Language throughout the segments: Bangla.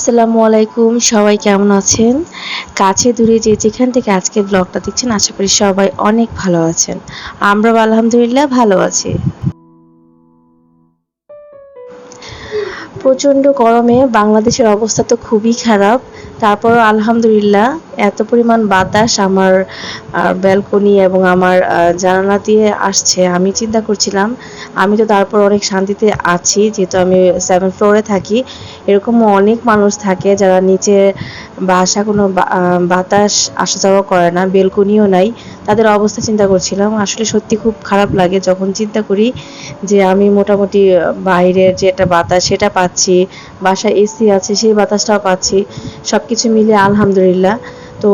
আসসালামু আলাইকুম, সবাই কেমন আছেন? কাছে দূরে যে যেখান থেকে আজকের ব্লগটা দেখছেন আশা করি সবাই অনেক ভালো আছেন। আমরাও আলহামদুলিল্লাহ ভালো আছি। প্রচণ্ড গরমে বাংলাদেশের অবস্থা তো খুবই খারাপ। তারপরও আলহামদুলিল্লাহ এত পরিমাণ বাতাস আমার ব্যালকনি এবং আমার জানালা দিয়ে আসছে। আমি চিন্তা করছিলাম আমি তো তারপর অনেক শান্তিতে আছি, যেহেতু আমি 7 ফ্লোরে থাকি। এরকমও অনেক মানুষ থাকে যারা নিচে বাসা কোনো বাতাস আসা যাওয়া করে না, বেলকনিও নাই। তাদের অবস্থা চিন্তা করছিলাম। আসলে সত্যি খুব খারাপ লাগে যখন চিন্তা করি যে আমি মোটামুটি বাইরের যে একটা বাতাস সেটা পাচ্ছি, বাসায় এসি আছে সেই বাতাসটাও পাচ্ছি। সবকিছু মিলিয়ে আলহামদুলিল্লাহ। তো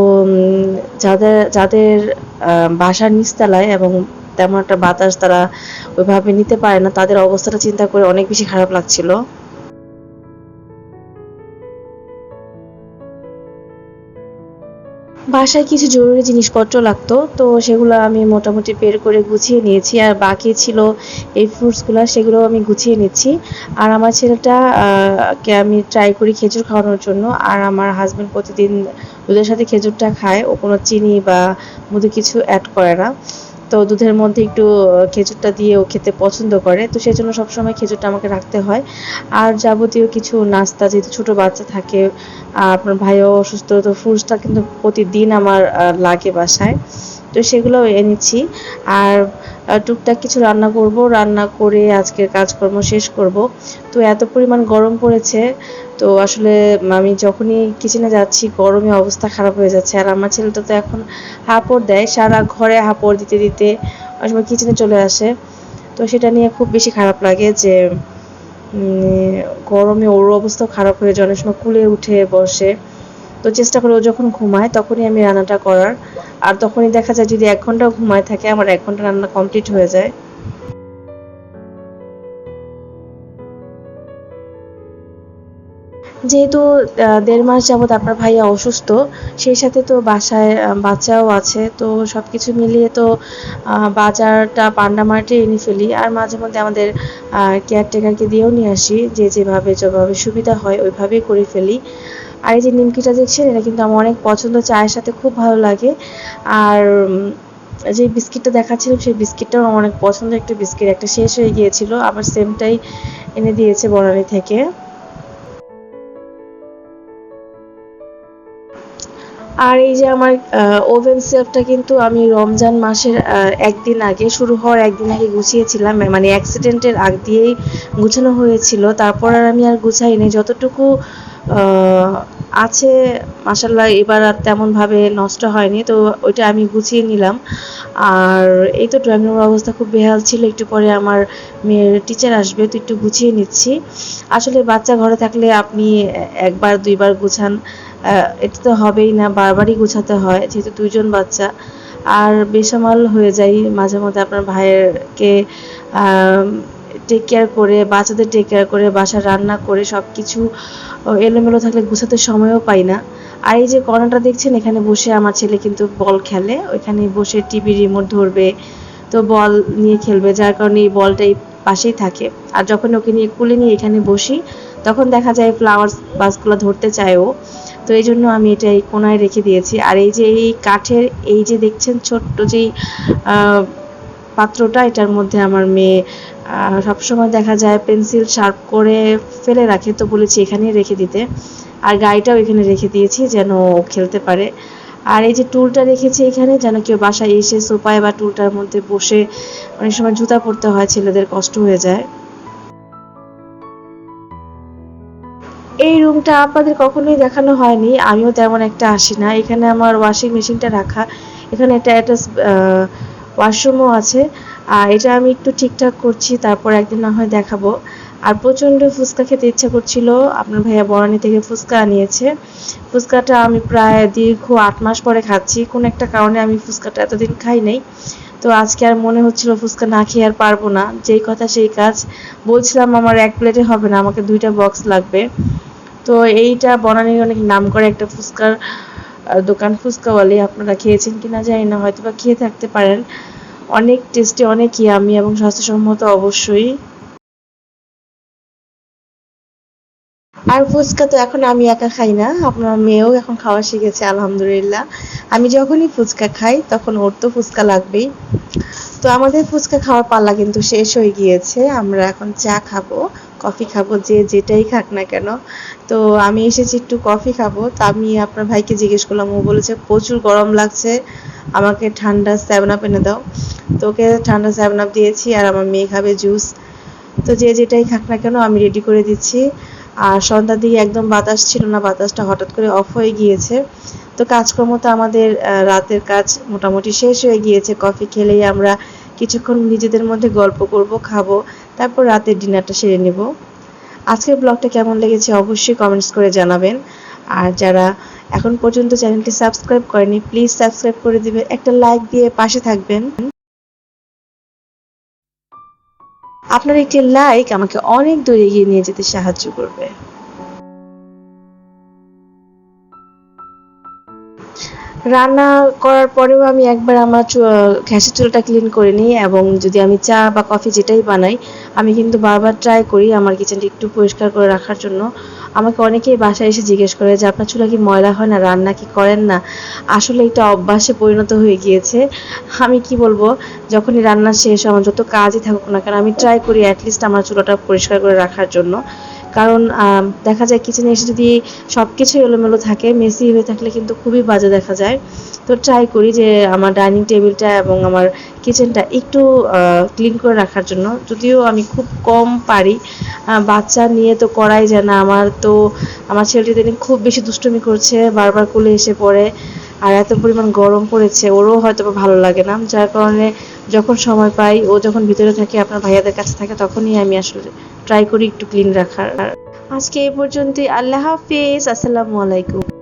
যাদের যাদের বাসার নিচতলায় এবং তেমন একটা বাতাস তারা ওইভাবে নিতে পারে না, তাদের অবস্থাটা চিন্তা করে অনেক বেশি খারাপ লাগছিল। বাসায় কিছু জরুরি জিনিসপত্র লাগতো, তো সেগুলো আমি মোটামুটি বের করে গুছিয়ে নিয়েছি। আর বাকি ছিল এই ফ্রুটসগুলো, সেগুলো আমি গুছিয়ে নিচ্ছি। আর আমার ছেলেটা কে আমি ট্রাই করি খেজুর খাওয়ানোর জন্য। আর আমার হাজব্যান্ড প্রতিদিন দুধের সাথে খেজুরটা খায়, ও কোনো চিনি বা মধু কিছু অ্যাড করে না। তো দুধের মধ্যে একটু খেজুরটা দিয়ে ও খেতে পছন্দ করে, তো সেজন্য সবসময় খেজুরটা আমাকে রাখতে হয়। আর যাবতীয় কিছু নাস্তা, যেহেতু ছোটো বাচ্চা থাকে, আপনার ভাইও অসুস্থ, তো ফ্রুটসটা কিন্তু প্রতিদিন আমার লাগে বাসায়। তো সেগুলোও এনেছি। আর টুকটাক কিছু রান্না করব, রান্না করে আজকের কাজকর্ম শেষ করব। তো এত পরিমাণ গরম পড়েছে, তো আসলে আমি যখনই কিচেনে যাচ্ছি গরমে অবস্থা খারাপ হয়ে যাচ্ছে। আর আমার ছেলেটা তো এখন হাঁপড় দেয়, সারা ঘরে হাঁপড় দিতে দিতে অনেক সময় কিচেনে চলে আসে। তো সেটা নিয়ে খুব বেশি খারাপ লাগে যে গরমে ওর অবস্থাও খারাপ হয়ে যায়, অনেক সময় কুলে উঠে বসে। তো চেষ্টা করি ও যখন ঘুমায় তখনই আমি রান্নাটা করার। আর তখনই দেখা যায় যদি 1 ঘন্টাও ঘুমায় থাকে আমার 1 ঘন্টা রান্না কমপ্লিট হয়ে যায়। যেহেতু ১.৫ মাস যাবৎ আপনার ভাইয়া অসুস্থ, সেই সাথে তো বাসায় বাচ্চাও আছে। তো সবকিছু মিলিয়ে তো বাজারটা পান্ডা মার্টে এনে ফেলি। আর মাঝে মধ্যে আমাদের কেয়ারটেকারকে দিয়েও নিয়ে আসি। যে যেভাবে সুবিধা হয় ওইভাবেই করে ফেলি। আর এই যে নিমকিটা দেখছেন, এটা কিন্তু আমার অনেক পছন্দ, চায়ের সাথে খুব ভালো লাগে। আর যে বিস্কিটটা দেখাচ্ছিলাম সেই বিস্কিটটাও আমার অনেক পছন্দের একটা বিস্কিট, একটা শেষ হয়ে গিয়েছিল, আবার সেমটাই এনে দিয়েছে বনানী থেকে। আর এই যে আমার ওভেন সেলফটা কিন্তু আমি রমজান মাসের ১ দিন আগে, শুরু হওয়ার ১ দিন আগে গুছিয়েছিলাম, মানে অ্যাক্সিডেন্টের আগ দিয়েই গুছানো হয়েছিল। তারপর আর আমি আর গুছাইনি। যতটুকু আছে মাশাআল্লাহ এবার আর তেমনভাবে নষ্ট হয়নি, তো ওইটা আমি গুছিয়ে নিলাম। আর এই তো ড্রয়িং রুমের অবস্থা খুব বেহাল ছিল, একটু পরে আমার মেয়ের টিচার আসবে, তো একটু গুছিয়ে নিচ্ছি। আসলে বাচ্চা ঘরে থাকলে আপনি ১ বার ২ বার গুছান, এটা তো হবেই না, বারবারই গুছাতে হয় যেহেতু ২ জন বাচ্চা। আর বেসামাল হয়ে যাই মাঝে মধ্যে, আপনার ভাইয়েরকে টেক কেয়ার করে, বাচ্চাদের টেক কেয়ার করে, বাসার রান্না করে সবকিছু এলোমেলো থাকলে গুছাতে সময়ও পাই না। আর এই যে কর্নারটা দেখছেন, এখানে বসে আমার ছেলে কিন্তু বল খেলে, ওইখানে বসে টিভি রিমোট ধরবে, তো বল নিয়ে খেলবে, যার কারণে এই বলটা এই পাশেই থাকে। আর যখন ওকে নিয়ে কুলে নিয়ে এখানে বসি তখন দেখা যায় ফ্লাওয়ার্স ভাসগুলো ধরতে চায় ও। তো এই জন্য আমি এটা এই কোনায় রেখে দিয়েছি। আর এই যে এই কাঠের এই যে দেখছেন ছোট্ট যেই পাত্রটা, এটার মধ্যে আমার মেয়ে সবসময় দেখা যায় পেন্সিল শার্প করে ফেলে রাখে, তো বলেছি এখানেই রেখে দিতে। আর গাড়িটাও এখানে রেখে দিয়েছি যেন ও খেলতে পারে। আর এই যে টুলটা রেখেছি এখানে, যেন কেউ বাসায় এসে সোফায় বা টুলটার মধ্যে বসে, অনেক সময় জুতা পরতে হয়, ছেলেদের কষ্ট হয়ে যায়। এই রুমটা আপনাদের কখনোই দেখানো হয়নি, আমিও তেমন একটা আসি না। এখানে আমার ওয়াশিং মেশিনটা রাখা, এখানে একটা অ্যাটাচ ওয়াশরুমও আছে। আর এটা আমি একটু ঠিকঠাক করছি, তারপর একদিন না হয় দেখাবো। আর প্রচণ্ড ফুচকা খেতে ইচ্ছা করছিল, আপনার ভাইয়া বনানী থেকে ফুচকা আনিয়েছে। ফুচকাটা আমি প্রায় দীর্ঘ ৮ মাস পরে খাচ্ছি, কোনো একটা কারণে আমি ফুচকাটা এতদিন খাই নাই। তো আজকে আর মনে হচ্ছিল ফুচকা না খেয়ে আর পারবো না, যেই কথা সেই কাজ। বলছিলাম আমার 1 প্লেটে হবে না, আমাকে 2টা বক্স লাগবে। তো এইটা বনানীর অনেক নামকরা একটা ফুচকার দোকান, ফুচকাওয়ালি। আপনারা খেয়েছেন কিনা জানি না, হয়তো বা খেয়ে থাকতে পারেন। অনেক টেস্টি, অনেক ইয়ামি এবং স্বাস্থ্যসম্মত অবশ্যই। আর ফুচকা তো এখন আমি একা খাই না, আপনার মেয়েও এখন খাওয়া শিখেছে আলহামদুলিল্লাহ। আমি যখনই ফুচকা খাই তখন ওর তো ফুচকা লাগবেই। তো আমাদের ফুচকা খাওয়ার পালা কিন্তু শেষ হয়ে গিয়েছে, আমরা এখন চা খাবো, কফি খাবো, যে যেটাই খাক না কেন। তো আমি এসেছি একটু কফি খাবো, তো আমি আপনার ভাইকে জিজ্ঞেস করলাম, ও বলেছে প্রচুর গরম লাগছে, আমাকে ঠান্ডা 7 আপ এনে দাও। তো ওকে ঠান্ডা 7 আপ দিয়েছি, আর আমার মেয়ে খাবে জুস। তো যে যেটাই খাক না কেন আমি রেডি করে দিচ্ছি। আর সন্ধ্যার দিকে একদম বাতাস ছিল না, বাতাসটা হঠাৎ করে অফ হয়ে গিয়েছে। তো কাজকর্ম তো আমাদের রাতের কাজ মোটামুটি শেষ হয়ে গিয়েছে, কফি খেলেই আমরা কিছুক্ষণ নিজেদের মধ্যে গল্প করব, খাবো, তারপর রাতের ডিনারটা সেরে নেব। আজকের ব্লগটা কেমন লেগেছে অবশ্যই কমেন্টস করে জানাবেন। আর যারা এখন পর্যন্ত চ্যানেলটি সাবস্ক্রাইব করেনি প্লিজ সাবস্ক্রাইব করে দিবেন, একটা লাইক দিয়ে পাশে থাকবেন। আপনার একটি লাইক আমাকে অনেক দূর এগিয়ে নিয়ে যেতে সাহায্য করবে। রান্না করার পরেও আমি একবার আমার গ্যাসের চুলাটা ক্লিন করে নিই, এবং যদি আমি চা বা কফি যেটাই বানাই আমি কিন্তু বারবার ট্রাই করি আমার কিচেনটা একটু পরিষ্কার করে রাখার জন্য। আমাকে অনেকেই বাসায় এসে জিজ্ঞেস করে যে আপনার চুলা কি ময়লা হয় না, রান্না কি করেন না? আসলে এটা অভ্যাসে পরিণত হয়ে গিয়েছে। আমি কি বলবো, যখনই রান্না শেষ আমার যত কাজই থাকুক না কেন আমি ট্রাই করি অ্যাটলিস্ট আমার চুলাটা পরিষ্কার করে রাখার জন্য। কারণ দেখা যায় কিচেনে এসে যদি সব কিছু এলোমেলো থাকে, মেসি হয়ে থাকলে কিন্তু খুবই বাজে দেখা যায়। তো ট্রাই করি যে আমার ডাইনিং টেবিলটা এবং আমার কিচেনটা একটু ক্লিন করে রাখার জন্য, যদিও আমি খুব কম পারি। বাচ্চা নিয়ে তো করাই যায় না, আমার ছেলেটি দিন খুব বেশি দুষ্টুমি করছে, বারবার কোলে এসে পড়ে, আর এত পরিমাণ গরম পড়েছে ওরও হয়তো ভালো লাগে না, যার কারণে যখন সময় পাই ও যখন ভিতরে থাকে আপনার ভাইয়াদের কাছে থাকে তখনই আমি আসলে ট্রাই করি একটু ক্লিন রাখার। আজকে এই পর্যন্তই, আল্লাহ হাফেজ, আসসালামু আলাইকুম।